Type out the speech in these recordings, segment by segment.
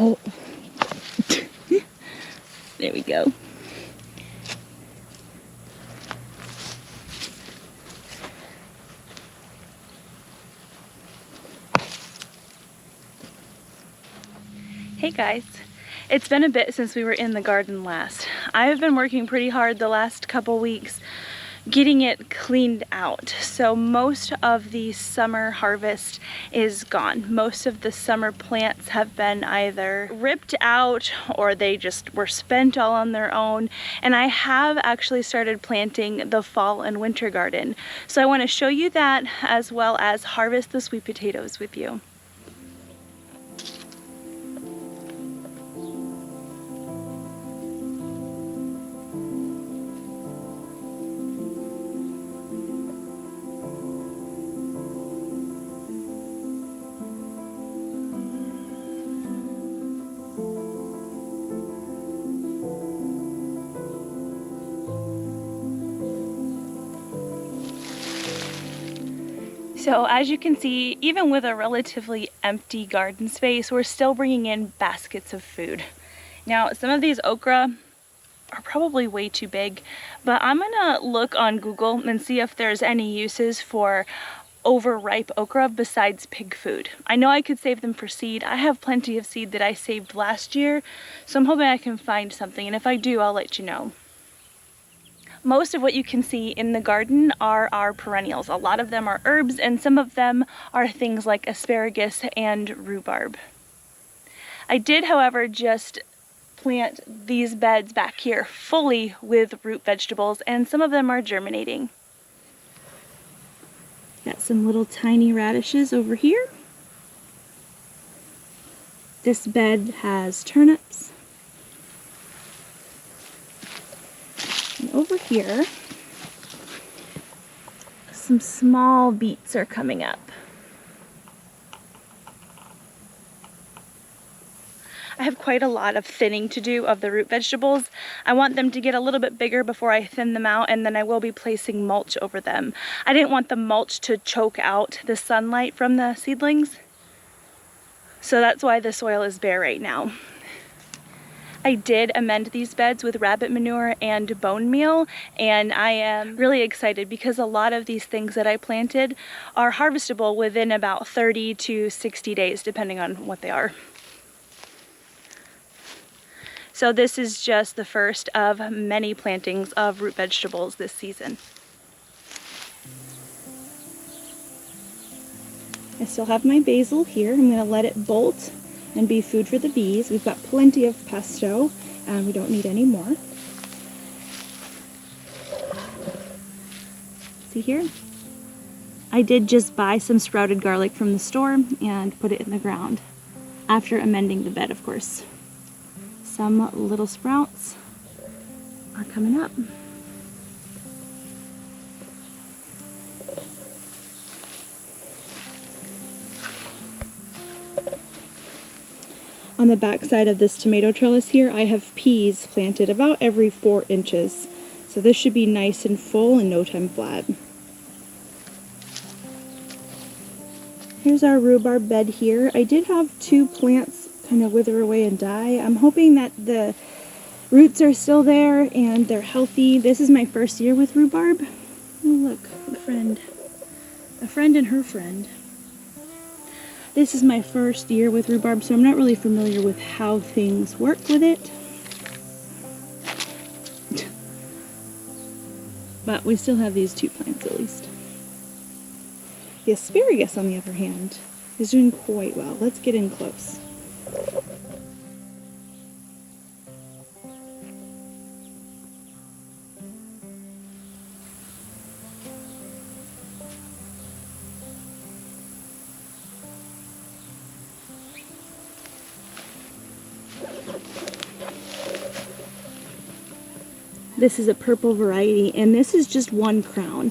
Oh. There we go. Hey guys, it's been a bit since we were in the garden last. I've been working pretty hard the last couple weeks getting it cleaned out. So most of the summer harvest is gone. Most of the summer plants have been either ripped out or they just were spent all on their own. And I have actually started planting the fall and winter garden. So I want to show you that as well as harvest the sweet potatoes with you. So as you can see, even with a relatively empty garden space, we're still bringing in baskets of food. Now, some of these okra are probably way too big, but I'm gonna look on Google and see if there's any uses for overripe okra besides pig food. I know I could save them for seed. I have plenty of seed that I saved last year, so I'm hoping I can find something, and if I do, I'll let you know. Most of what you can see in the garden are our perennials. A lot of them are herbs, and some of them are things like asparagus and rhubarb. I did, however, just plant these beds back here fully with root vegetables, and some of them are germinating. Got some little tiny radishes over here. This bed has turnips. And over here, some small beets are coming up. I have quite a lot of thinning to do of the root vegetables. I want them to get a little bit bigger before I thin them out, and then I will be placing mulch over them. I didn't want the mulch to choke out the sunlight from the seedlings, so that's why the soil is bare right now. I did amend these beds with rabbit manure and bone meal, and I am really excited because a lot of these things that I planted are harvestable within about 30 to 60 days, depending on what they are. So this is just the first of many plantings of root vegetables this season. I still have my basil here. I'm going to let it bolt and be food for the bees. We've got plenty of pesto and we don't need any more. See here? I did just buy some sprouted garlic from the store and put it in the ground after amending the bed, of course. Some little sprouts are coming up. On the back side of this tomato trellis here, I have peas planted about every 4 inches. So this should be nice and full in no time flat. Here's our rhubarb bed here. I did have 2 plants kind of wither away and die. I'm hoping that the roots are still there and they're healthy. This is my first year with rhubarb. Oh look, a friend and her friend. This is my first year with rhubarb, so I'm not really familiar with how things work with it. But we still have these 2 plants at least. The asparagus, on the other hand, is doing quite well. Let's get in close. This is a purple variety, and this is just 1 crown.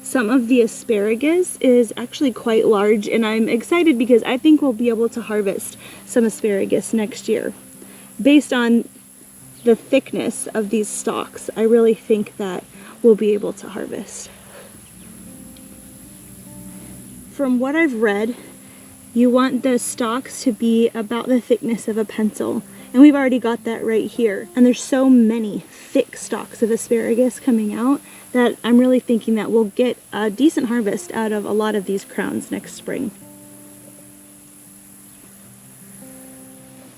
Some of the asparagus is actually quite large, and I'm excited because I think we'll be able to harvest some asparagus next year. Based on the thickness of these stalks, I really think that we'll be able to harvest. From what I've read, you want the stalks to be about the thickness of a pencil. And we've already got that right here. And there's so many thick stalks of asparagus coming out that I'm really thinking that we'll get a decent harvest out of a lot of these crowns next spring.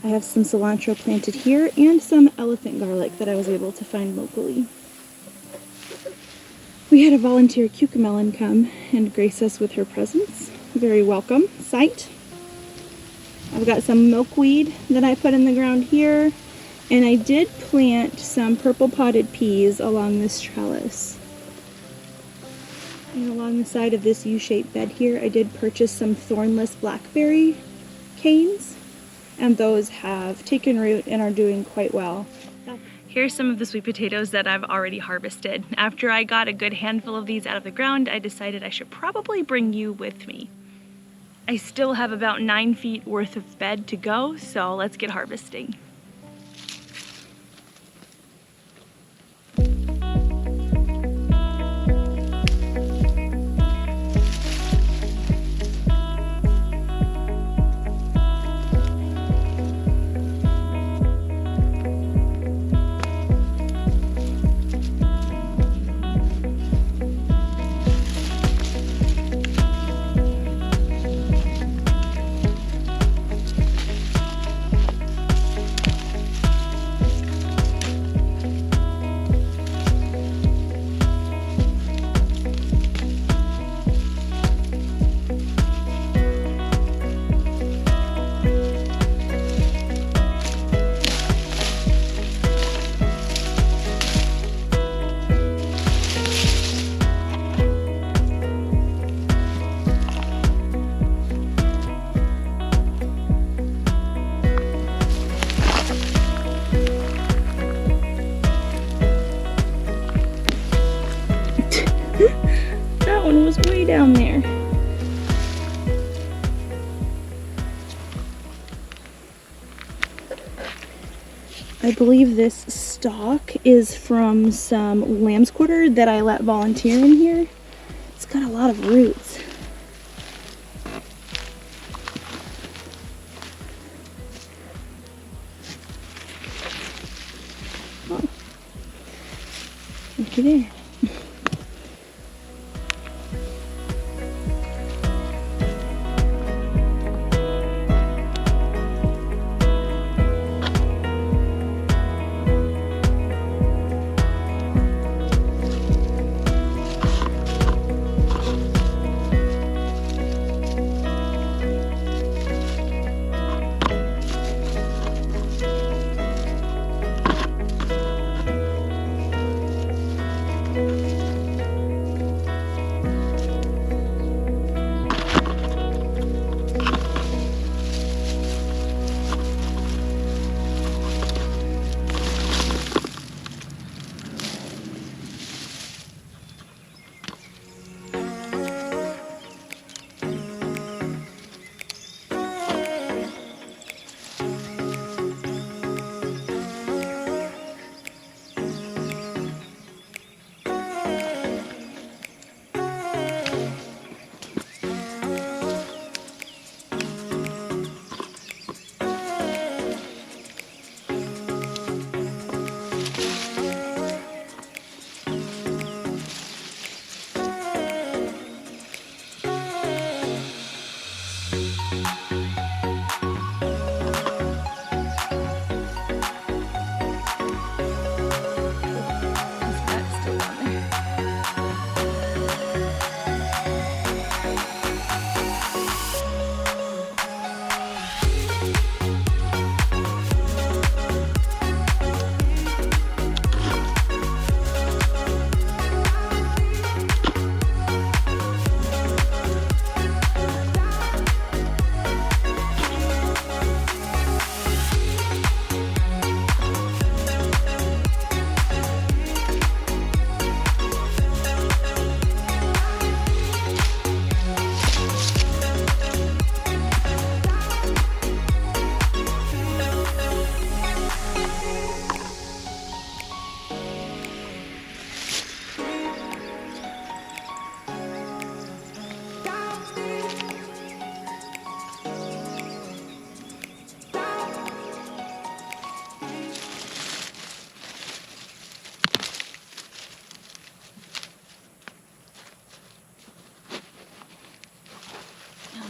I have some cilantro planted here and some elephant garlic that I was able to find locally. We had a volunteer cucamelon come and grace us with her presence. Very welcome sight. I've got some milkweed that I put in the ground here, and I did plant some purple potted peas along this trellis. And along the side of this U-shaped bed here, I did purchase some thornless blackberry canes, and those have taken root and are doing quite well. Here's some of the sweet potatoes that I've already harvested. After I got a good handful of these out of the ground, I decided I should probably bring you with me. I still have about 9 feet worth of bed to go, so let's get harvesting. That one was way down there. I believe this stalk is from some lamb's quarter that I let volunteer in here. It's got a lot of roots. Oh, looky there.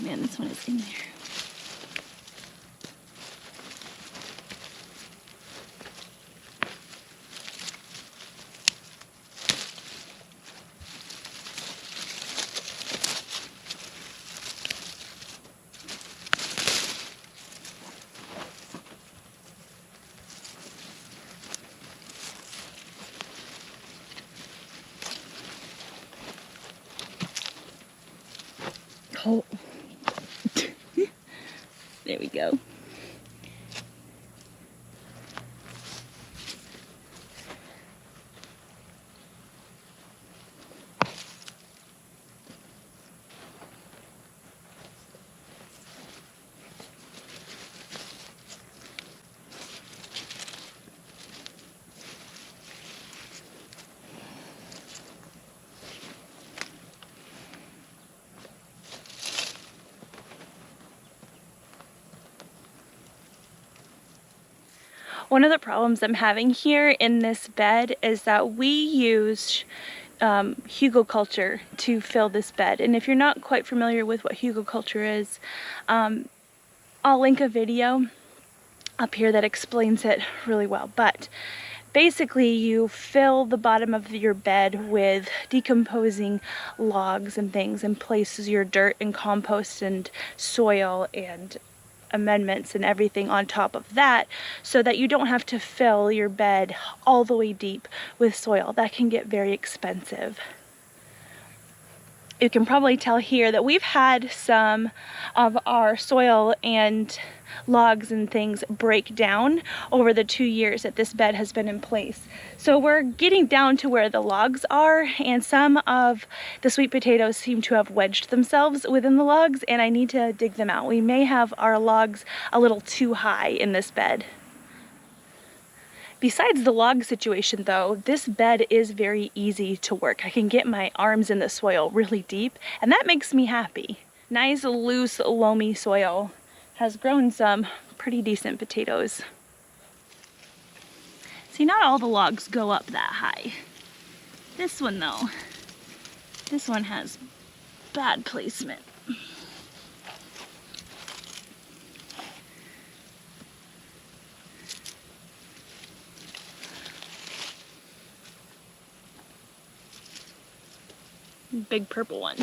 man, this one is in there. Oh, there we go. One of the problems I'm having here in this bed is that we used Hugo Culture to fill this bed. And if you're not quite familiar with what Hugo Culture is, I'll link a video up here that explains it really well. But basically you fill the bottom of your bed with decomposing logs and things, and places your dirt and compost and soil and amendments and everything on top of that, so that you don't have to fill your bed all the way deep with soil. That can get very expensive. You can probably tell here that we've had some of our soil and logs and things break down over the 2 years that this bed has been in place. So we're getting down to where the logs are, and some of the sweet potatoes seem to have wedged themselves within the logs, and I need to dig them out. We may have our logs a little too high in this bed. Besides the log situation though, this bed is very easy to work. I can get my arms in the soil really deep, and that makes me happy. Nice, loose, loamy soil has grown some pretty decent potatoes. See, not all the logs go up that high. This one though, this one has bad placement. Big purple one.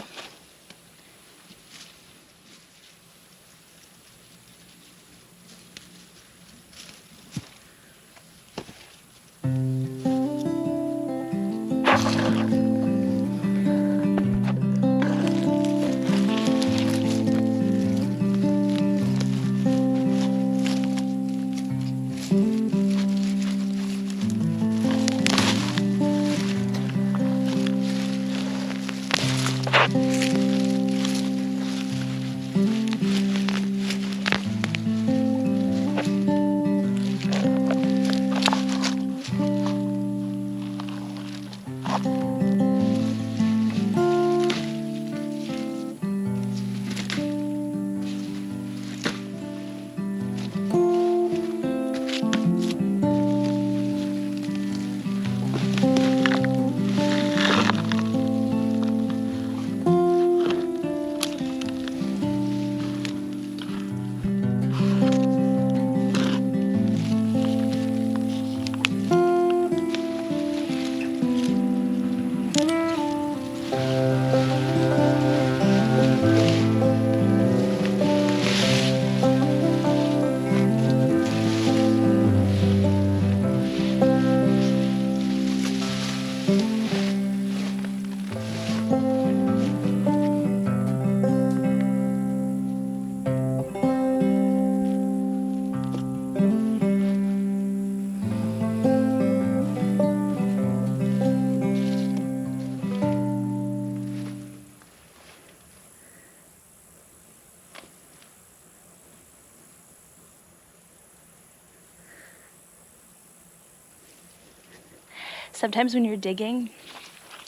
Sometimes when you're digging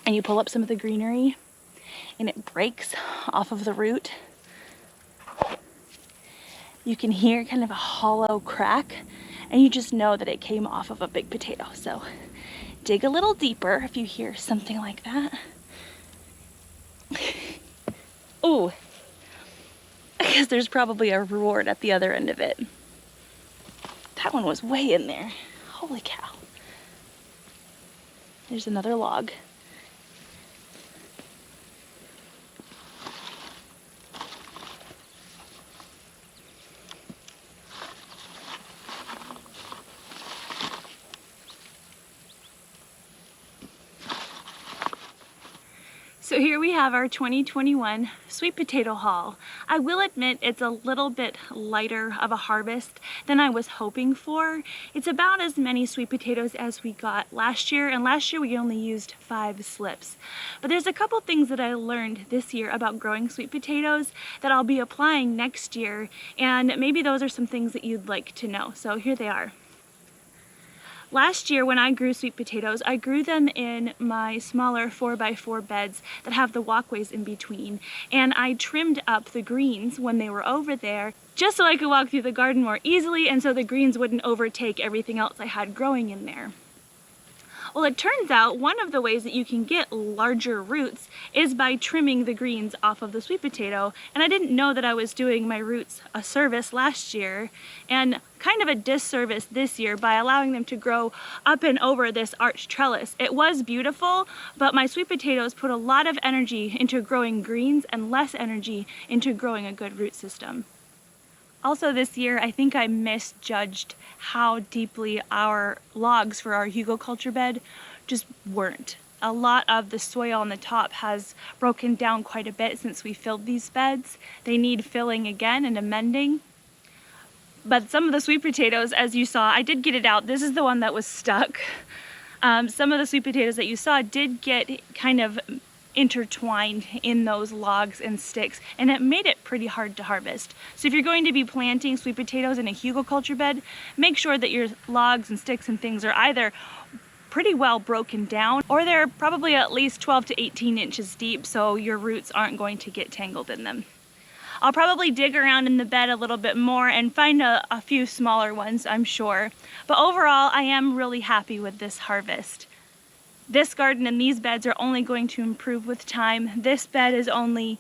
and you pull up some of the greenery and it breaks off of the root, you can hear kind of a hollow crack, and you just know that it came off of a big potato. So dig a little deeper if you hear something like that. Ooh, because there's probably a reward at the other end of it. That one was way in there. Holy cow. There's another log. So here we have our 2021 sweet potato haul. I will admit it's a little bit lighter of a harvest than I was hoping for. It's about as many sweet potatoes as we got last year, and last year we only used 5 slips. But there's a couple things that I learned this year about growing sweet potatoes that I'll be applying next year, and maybe those are some things that you'd like to know. So here they are. Last year when I grew sweet potatoes, I grew them in my smaller 4x4 beds that have the walkways in between, and I trimmed up the greens when they were over there just so I could walk through the garden more easily and so the greens wouldn't overtake everything else I had growing in there. Well, it turns out one of the ways that you can get larger roots is by trimming the greens off of the sweet potato, and I didn't know that I was doing my roots a service last year and kind of a disservice this year by allowing them to grow up and over this arched trellis. It was beautiful, but my sweet potatoes put a lot of energy into growing greens and less energy into growing a good root system. Also this year, I think I misjudged how deeply our logs for our Hugo Culture bed just weren't. A lot of the soil on the top has broken down quite a bit since we filled these beds. They need filling again and amending. But some of the sweet potatoes, as you saw, I did get it out. This is the one that was stuck. Some of the sweet potatoes that you saw did get kind of intertwined in those logs and sticks, and it made it pretty hard to harvest. So if you're going to be planting sweet potatoes in a Hugo Culture bed, make sure that your logs and sticks and things are either pretty well broken down or they're probably at least 12 to 18 inches deep so your roots aren't going to get tangled in them. I'll probably dig around in the bed a little bit more and find a few smaller ones, I'm sure. But overall, I am really happy with this harvest. This garden and these beds are only going to improve with time. This bed is only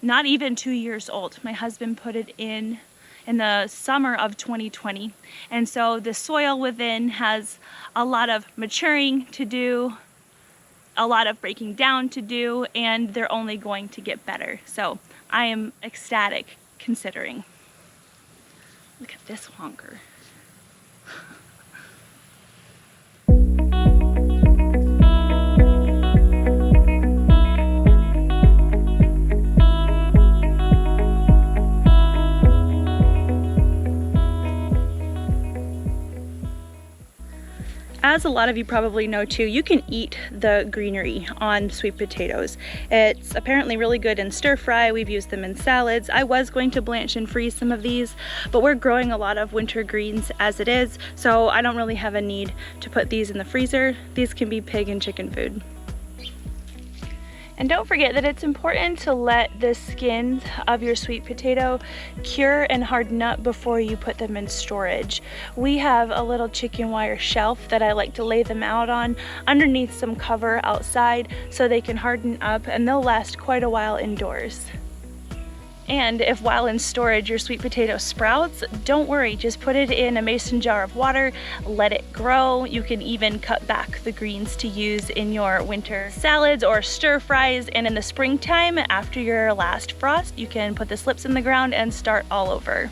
not even 2 years old. My husband put it in the summer of 2020. And so the soil within has a lot of maturing to do, a lot of breaking down to do, and they're only going to get better. So I am ecstatic considering. Look at this honker. As a lot of you probably know too, you can eat the greenery on sweet potatoes. It's apparently really good in stir fry. We've used them in salads. I was going to blanch and freeze some of these, but we're growing a lot of winter greens as it is, so I don't really have a need to put these in the freezer. These can be pig and chicken food. And don't forget that it's important to let the skins of your sweet potato cure and harden up before you put them in storage. We have a little chicken wire shelf that I like to lay them out on underneath some cover outside so they can harden up and they'll last quite a while indoors. And if while in storage your sweet potato sprouts, don't worry, just put it in a mason jar of water, let it grow. You can even cut back the greens to use in your winter salads or stir fries, and in the springtime after your last frost, you can put the slips in the ground and start all over.